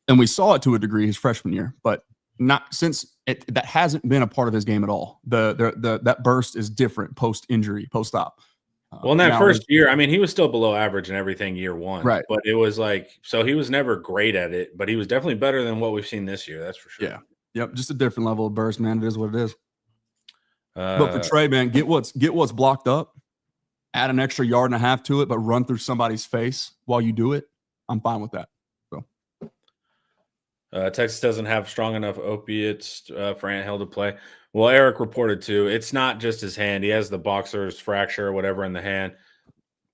and we saw it to a degree his freshman year, but not since that hasn't been a part of his game at all. That burst is different post injury, post stop. Well, in that first year, I mean, he was still below average and everything year one, right? But it was like, so he was never great at it, but he was definitely better than what we've seen this year. That's for sure. Yeah. Yep. Just a different level of burst, man. It is what it is. But for Trey, man, get what's blocked up, add an extra yard and a half to it, but run through somebody's face while you do it. I'm fine with that. So Texas doesn't have strong enough opiates for Anthill to play. Well, Eric reported too. It's not just his hand. He has the boxer's fracture or whatever in the hand.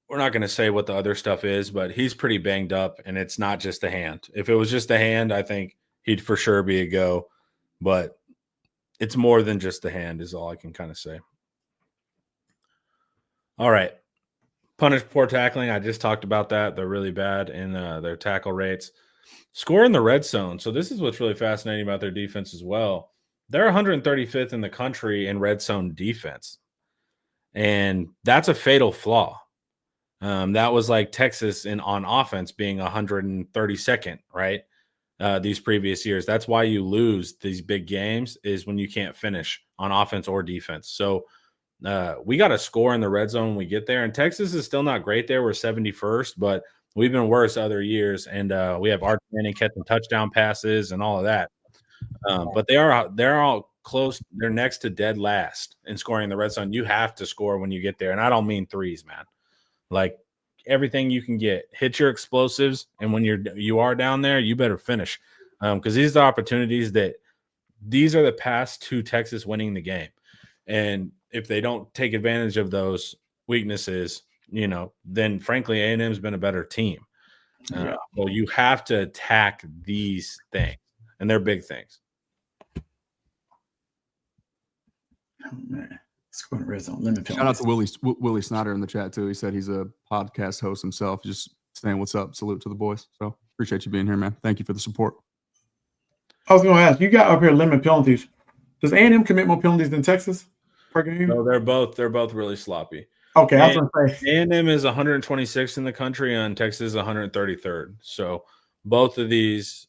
We're not going to say what the other stuff is, but he's pretty banged up, and it's not just the hand. If it was just the hand, I think he'd for sure be a go. But it's more than just the hand is all I can kind of say. All right. Punish poor tackling. I just talked about that. They're really bad in their tackle rates. Score in the red zone. So this is what's really fascinating about their defense as well. They're 135th in the country in red zone defense. And that's a fatal flaw. That was like Texas on offense being 132nd, right? These previous years. That's why you lose these big games is when you can't finish on offense or defense. So we got to score in the red zone when we get there. And Texas is still not great there. We're 71st, but we've been worse other years. And we have Arch Manning catching touchdown passes and all of that. But they're all close. They're next to dead last in scoring in the red zone. You have to score when you get there. And I don't mean threes, man. Like everything you can get, hit your explosives, and when you are down there, you better finish, because these are the opportunities these are the paths to Texas winning the game, and if they don't take advantage of those weaknesses, then frankly A&M's been a better team. So you have to attack these things, and they're big things. Oh man. Scoring red zone limit penalties. Shout out to Willie Snyder in the chat too. He said he's a podcast host himself. Just saying what's up. Salute to the boys. So appreciate you being here, man. Thank you for the support. I was going to ask, you got up here limit penalties. Does A&M commit more penalties than Texas per game? No, they're both really sloppy. Okay, I was going to say A&M is 126th in the country, and Texas is 133rd. So both of these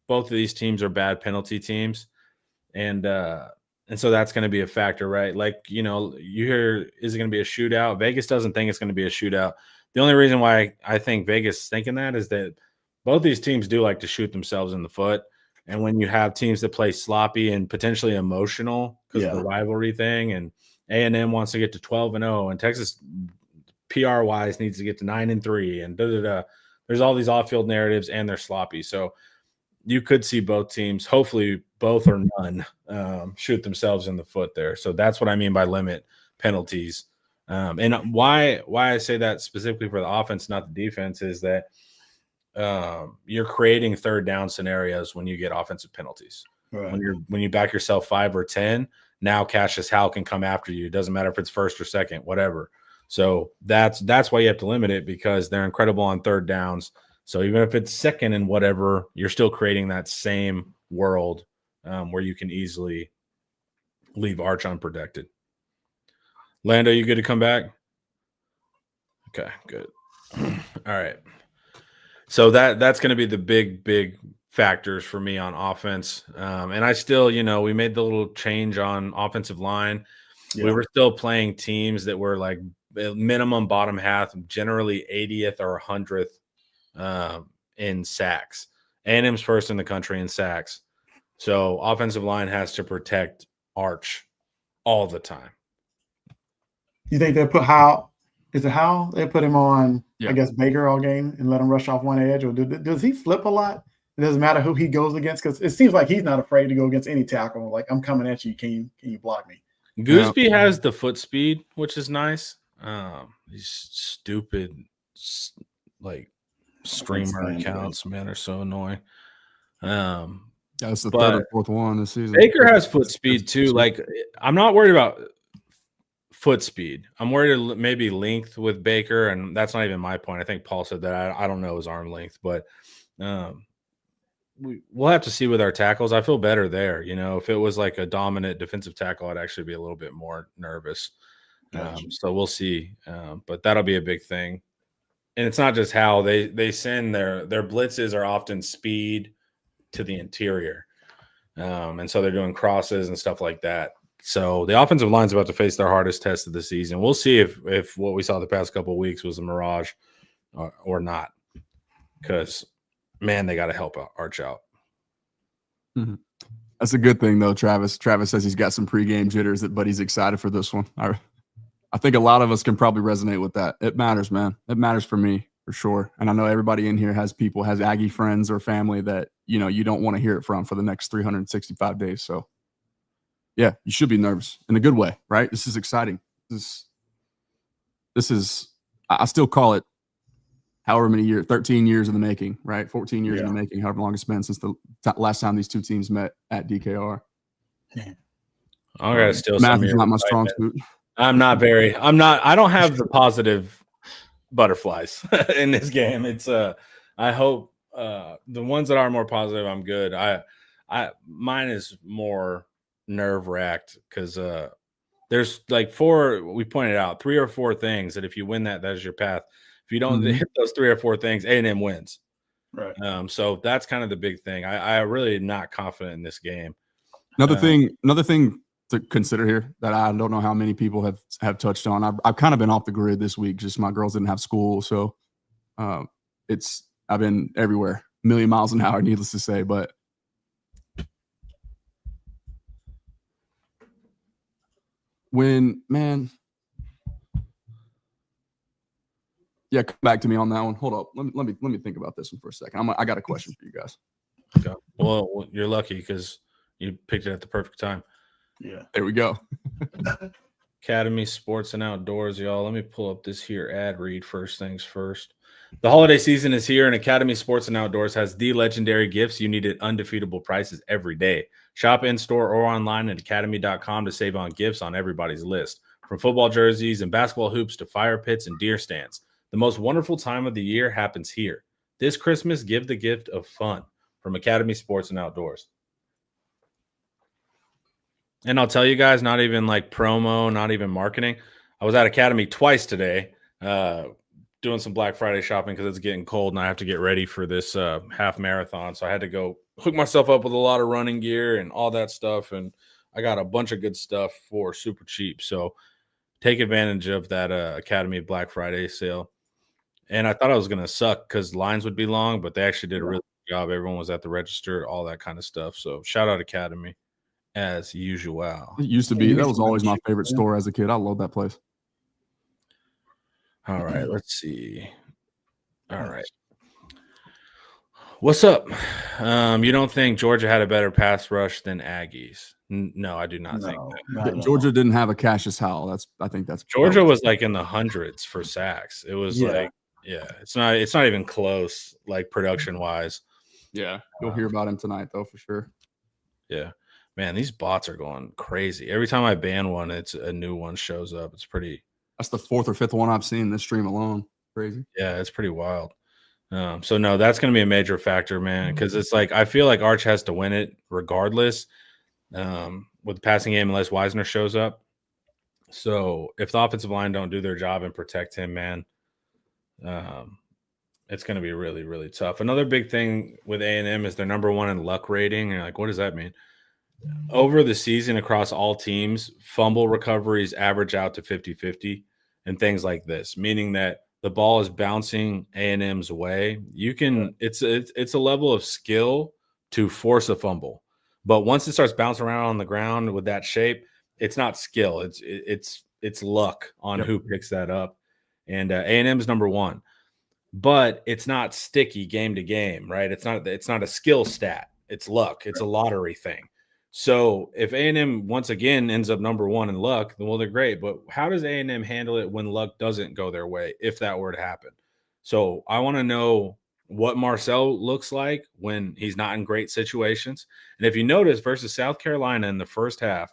teams are bad penalty teams, and so that's going to be a factor, right? Like, you hear, is it going to be a shootout? Vegas doesn't think it's going to be a shootout. The only reason why I think Vegas is thinking that is that both these teams do like to shoot themselves in the foot. And when you have teams that play sloppy and potentially emotional because of the rivalry thing, and A&M wants to get to 12-0, and Texas PR-wise needs to get to 9-3, and there's all these off-field narratives, and they're sloppy. So you could see both teams, hopefully both or none, shoot themselves in the foot there. So that's what I mean by limit penalties. And why I say that specifically for the offense, not the defense, is that you're creating third down scenarios when you get offensive penalties. Right. When you back yourself 5 or 10, now Cassius Howell can come after you. It doesn't matter if it's first or second, whatever. So that's why you have to limit it, because they're incredible on third downs. So even if it's second and whatever, you're still creating that same world where you can easily leave Arch unprotected. Lando, you good to come back? Okay, good. All right. So that's going to be the big factors for me on offense. And I still, we made the little change on offensive line. Yeah. We were still playing teams that were like minimum bottom half, generally 80th or 100th in sacks. A&M's first in the country in sacks. So offensive line has to protect Arch all the time. You think they put Howell? Is it Howell? They put him on, I guess, Baker all game and let him rush off one edge? Or does he flip a lot? It doesn't matter who he goes against, because it seems like he's not afraid to go against any tackle. Like, I'm coming at you. Can you block me? Gooseby has the foot speed, which is nice. These stupid, like, streamer accounts, man, are so annoying. Yeah, that's the But third or fourth one this season. Baker has foot speed too. Like, I'm not worried about foot speed. I'm worried maybe length with Baker, and that's not even my point. I think Paul said that. I don't know his arm length, but we'll have to see with our tackles. I feel better there. You know, if it was like a dominant defensive tackle, I'd actually be a little bit more nervous. Gotcha. So we'll see. But that'll be a big thing. And it's not just how they send their blitzes are often speed to the interior. And so they're doing crosses and stuff like that. So the offensive line's about to face their hardest test of the season. We'll see if what we saw the past couple of weeks was a mirage or not. Because, man, they got to help Arch out. Mm-hmm. That's a good thing, though, Travis. Travis says he's got some pregame jitters, but he's excited for this one. I think a lot of us can probably resonate with that. It matters, man. It matters for me, for sure. And I know everybody in here has Aggie friends or family that, you don't want to hear it from for the next 365 days. So, yeah, you should be nervous in a good way, right? This is exciting. This is, I still call it however many years, 13 years in the making, right? 14 years in the making, however long it's been since the last time these two teams met at DKR. I'm going to steal math some of is your not my strong suit. I don't have the positive butterflies in this game. It's I hope the ones that are more positive, I'm good. Mine is more nerve-wracked because there's like we pointed out 3 or 4 things that if you win that is your path. If you don't hit those 3 or 4 things, A&M wins. Right. So that's kind of the big thing. I really not confident in this game. Another thing to consider here that I don't know how many people have touched on. I've kind of been off the grid this week. Just my girls didn't have school, so I've been everywhere, a million miles an hour, needless to say. But come back to me on that one. Hold up, let me think about this one for a second. I got a question for you guys. Okay. Well, you're lucky because you picked it at the perfect time. Yeah. There we go. Academy Sports and Outdoors, y'all. Let me pull up this here ad read first things first. The holiday season is here, and Academy Sports and Outdoors has the legendary gifts you need at undefeatable prices every day. Shop in-store or online at academy.com to save on gifts on everybody's list. From football jerseys and basketball hoops to fire pits and deer stands. The most wonderful time of the year happens here. This Christmas, give the gift of fun from Academy Sports and Outdoors. And I'll tell you guys, not even like promo, not even marketing. I was at Academy twice today doing some Black Friday shopping because it's getting cold and I have to get ready for this half marathon. So I had to go hook myself up with a lot of running gear and all that stuff. And I got a bunch of good stuff for super cheap. So take advantage of that Academy Black Friday sale. And I thought I was going to suck because lines would be long, but they actually did a really good job. Everyone was at the register, all that kind of stuff. So shout out Academy. As usual. It used to be. That was always my favorite store as a kid. I love that place. All right, let's see. All right. What's up? You don't think Georgia had a better pass rush than Aggies? No, I do not think that. Georgia didn't have a Cassius Howell. I think that's Georgia was like in the hundreds for sacks. It was it's not even close, like production wise. Yeah, you'll hear about him tonight though for sure. Yeah. Man, these bots are going crazy. Every time I ban one, it's a new one shows up. It's pretty. That's the 4th or 5th one I've seen this stream alone. Crazy. Yeah, it's pretty wild. So no, that's going to be a major factor, man. Because it's like I feel like Arch has to win it regardless with the passing game unless Wisner shows up. So if the offensive line don't do their job and protect him, man, it's going to be really, really tough. Another big thing with A&M is they're number 1 in luck rating. And you're like, what does that mean? Over the season across all teams, fumble recoveries average out to 50-50 and things like this, meaning that the ball is bouncing A&M's way. It's a level of skill to force a fumble. But once it starts bouncing around on the ground with that shape, it's not skill. It's luck on who picks that up. And A&M's number 1. But it's not sticky game to game, right? It's not a skill stat. It's luck. It's a lottery thing. So if A&M once again ends up number 1 in luck, then well, they're great. But how does A&M handle it when luck doesn't go their way, if that were to happen? So I want to know what Marcel looks like when he's not in great situations. And if you notice, versus South Carolina in the first half,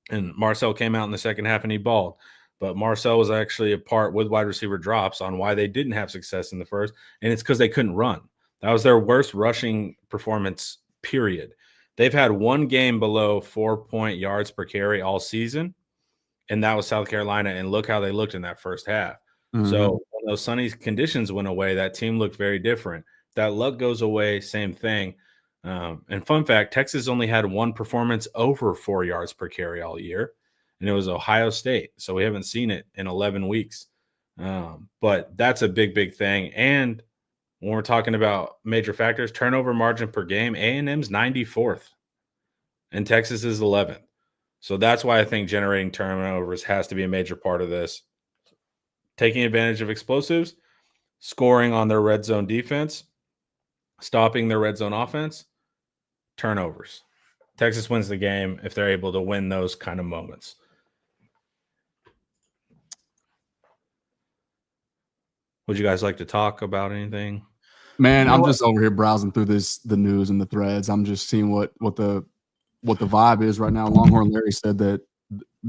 and Marcel came out in the second half and he balled. But Marcel was actually a part with wide receiver drops on why they didn't have success in the first, and it's because they couldn't run. That was their worst rushing performance, period. They've had one game below 4 yards per carry all season, and that was South Carolina, and look how they looked in that first half. Mhm. So when those sunny conditions went away, that team looked very different. That luck goes away, same thing. And fun fact, Texas only had one performance over 4 yards per carry all year, and it was Ohio State. So we haven't seen it in 11 weeks. But that's a big, big thing. And when we're talking about major factors, turnover margin per game, A&M's 94th, and Texas is 11th. So that's why I think generating turnovers has to be a major part of this. Taking advantage of explosives, scoring on their red zone defense, stopping their red zone offense, turnovers. Texas wins the game if they're able to win those kind of moments. Would you guys like to talk about anything? Man, I'm just over here browsing through the news and the threads. I'm just seeing what the vibe is right now. Longhorn Larry said that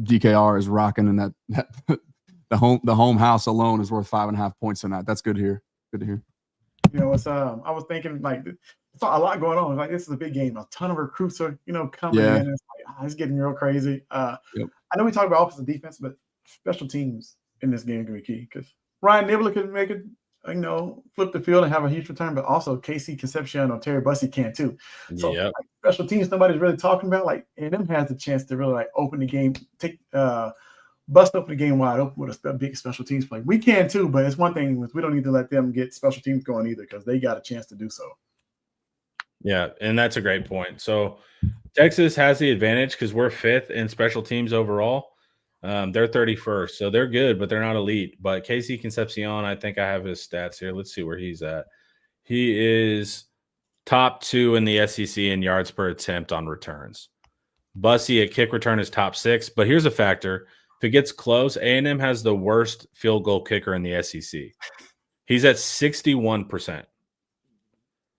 DKR is rocking, and that the home house alone is worth 5.5 points tonight. That's good to hear. Good to hear. You know, it's I was thinking like it's a lot going on. Like this is a big game. A ton of recruits are coming in. It's like it's getting real crazy. I know we talk about offensive defense, but special teams in this game can be key because Ryan Nibbler could make it, flip the field and have a huge return, but also Casey Concepcion or Terry Bussey can too. So like, special teams, nobody's really talking about. Like, and them has the chance to really like open the game, bust open the game wide open with a big special teams play. We can too, but it's one thing we don't need to let them get special teams going either because they got a chance to do so. Yeah, and that's a great point. So Texas has the advantage because we're 5th in special teams overall. They're 31st, so they're good, but they're not elite. But Casey Concepcion, I think I have his stats here. Let's see where he's at. He is top 2 in the SEC in yards per attempt on returns. Bussey at kick return is top 6, but here's a factor. If it gets close, A&M has the worst field goal kicker in the SEC. He's at 61%.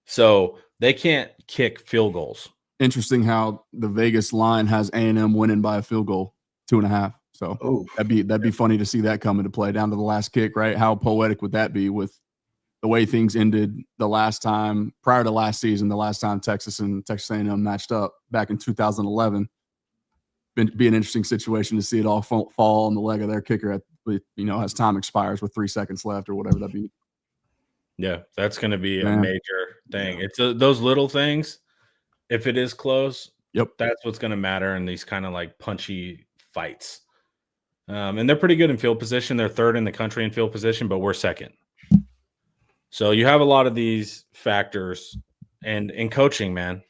So they can't kick field goals. Interesting how the Vegas line has A&M winning by a field goal, 2.5. So that'd be funny to see that come into play down to the last kick, right? How poetic would that be with the way things ended the last time prior to last season, the last time Texas and Texas A&M matched up back in 2011? Be an interesting situation to see it all fall on the leg of their kicker as time expires with 3 seconds left or whatever that be. Yeah, that's going to be a major thing. It's those little things. If it is close, that's what's going to matter in these kind of like punchy fights. And they're pretty good in field position. They're 3rd in the country in field position, but we're 2nd. So you have a lot of these factors. And in coaching, man.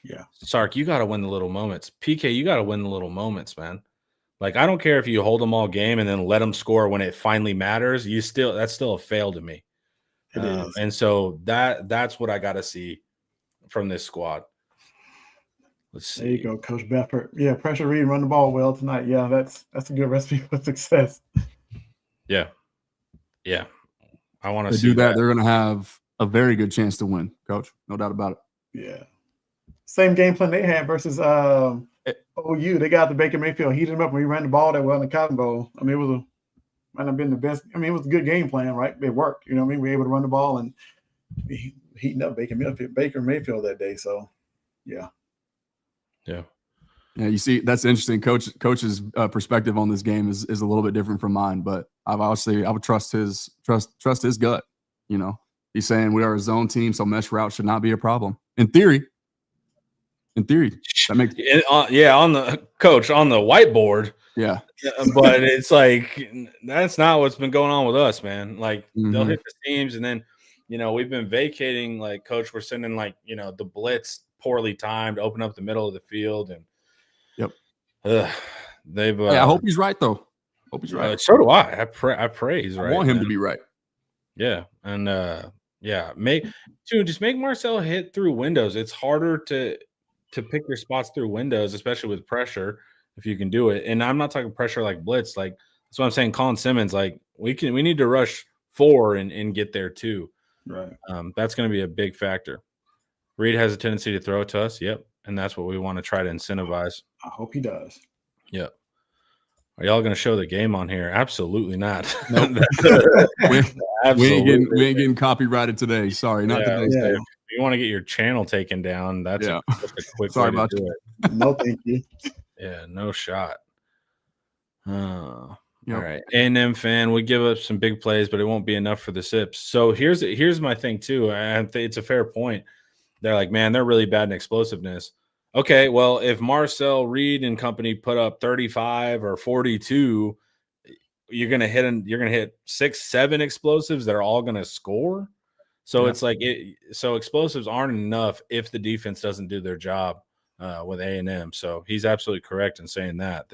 Yeah. Sark, you got to win the little moments. PK, you got to win the little moments, man. Like, I don't care if you hold them all game and then let them score when it finally matters. That's still a fail to me. It is. And so that's what I got to see from this squad. Let's see. There you go, Coach Beffert. Yeah, pressure read, run the ball well tonight. Yeah, that's a good recipe for success. Yeah. I want to see do that. They're going to have a very good chance to win, Coach. No doubt about it. Yeah. Same game plan they had versus OU. They got the Baker Mayfield, heated him up when he ran the ball that well in the Cotton Bowl. I mean, might have been the best. I mean, it was a good game plan, right? It worked. You know what I mean? We were able to run the ball and be heating up Baker Mayfield that day. So, yeah. Yeah, you see, that's interesting. Coach's perspective on this game is a little bit different from mine, but I would trust his gut. He's saying we are a zone team, so mesh route should not be a problem. In theory, that makes on the whiteboard. Yeah, but it's like that's not what's been going on with us, man. Like they'll hit the seams, and then we've been vacating. Like, coach, we're sending the blitz poorly timed, open up the middle of the field, and they've. I hope he's right, though. Hope he's right. So do I. I pray he's right. I want him to be right. Yeah, and just make Marcel hit through windows. It's harder to pick your spots through windows, especially with pressure, if you can do it. And I'm not talking pressure like blitz. Like, that's what I'm saying. Colin Simmons, like, we need to rush 4 and get there too. Right. That's going to be a big factor. Reed has a tendency to throw it to us. Yep. And that's what we want to try to incentivize. I hope he does. Yep. Are y'all going to show the game on here? Absolutely not. Nope. we ain't getting copyrighted today. Sorry, not today. Yeah. If you want to get your channel taken down, that's a quick Sorry way about to do it. No, thank you. Yeah, no shot. Yep. All right. A&M fan, we give up some big plays, but it won't be enough for the Sips. So here's my thing too. And it's a fair point. They're like, man, they're really bad in explosiveness. Okay, well, if Marcel Reed and company put up 35 or 42, you're gonna hit 6-7 explosives that are all gonna score. So it's like so explosives aren't enough if the defense doesn't do their job with A&M. So he's absolutely correct in saying that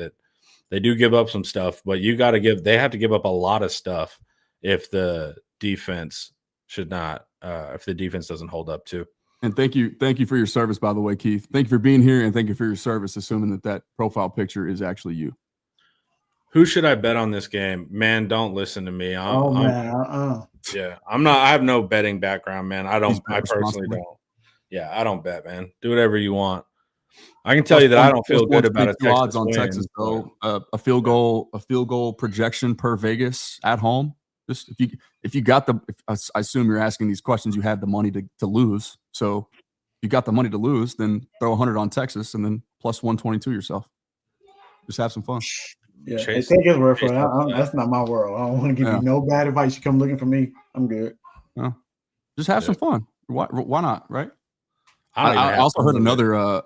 they do give up some stuff, but they have to give up a lot of stuff if the defense if the defense doesn't hold up too. And thank you for your service, by the way, Keith. Thank you for being here, and thank you for your service, assuming that profile picture is actually you. Who should I bet on this game? Man, don't listen to me. Yeah, I'm not. I have no betting background, man. I personally don't. Yeah, I don't bet, man. Do whatever you want. I can tell you that I don't feel good about a odds on Texas though. A field goal projection per Vegas at home. Just if you got I assume you're asking these questions, you have the money to lose. So if you got the money to lose, then throw 100 on Texas and then plus 122 yourself. Just have some fun. Yeah, take his word for it. That's not my world. I don't want to give you no bad advice. You come looking for me, I'm good. Just have some fun. Why not? Right? I also heard another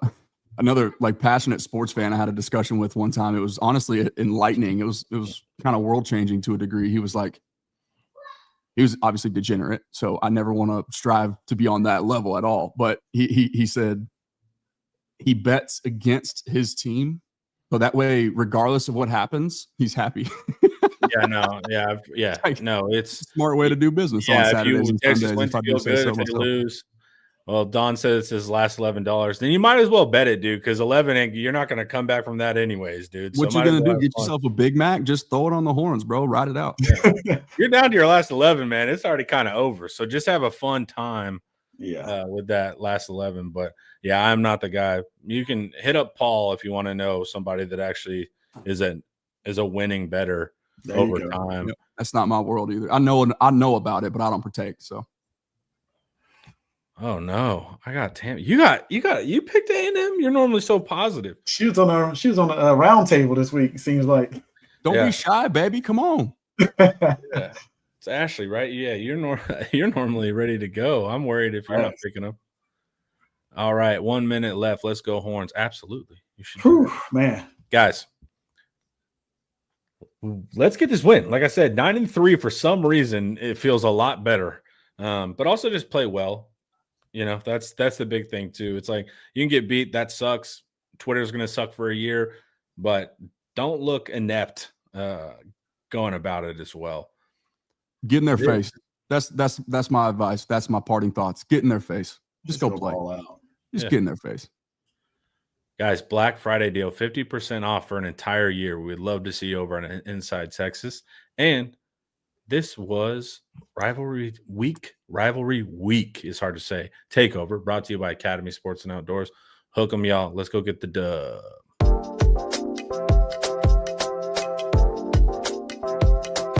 like passionate sports fan I had a discussion with one time. It was honestly enlightening. It was kind of world changing to a degree. He was obviously degenerate, so I never want to strive to be on that level at all. But he said he bets against his team, so that way, regardless of what happens, he's happy. It's a smart way to do business on Saturdays and Sundays. If I feel good, if they lose. Well, Don says it's his last $11. Then you might as well bet it, dude, because 11, you're not going to come back from that anyways, dude. What you going to do? Get yourself a Big Mac? Just throw it on the horns, bro. Ride it out. Yeah. You're down to your last 11, man. It's already kind of over. So just have a fun time with that last 11. But, yeah, I'm not the guy. You can hit up Paul if you want to know somebody that actually is a winning bettor over time. Yep. That's not my world either. I know about it, but I don't partake, so. Oh no, I got Tammy. You picked A&M. You're normally so positive. She was on a round table this week. It seems like. Don't be shy, baby. Come on. Yeah, it's Ashley, right? Yeah, you're normally ready to go. I'm worried if you're not picking them. All right, 1 minute left. Let's go Horns. Absolutely, you should. Man, guys, let's get this win. Like I said, 9-3 for some reason it feels a lot better. But also just play well. You know, that's the big thing too. It's like you can get beat. That sucks. Twitter's going to suck for a year, but don't look inept going about it as well. Get in their face. That's my advice. That's my parting thoughts. Get in their face. Just go play. Just get in their face. Guys, Black Friday deal, 50% off for an entire year. We'd love to see you over on Inside Texas. And this was Rivalry Week is hard to say. Takeover, brought to you by Academy Sports and Outdoors. Hook 'em, y'all. Let's go get the dub.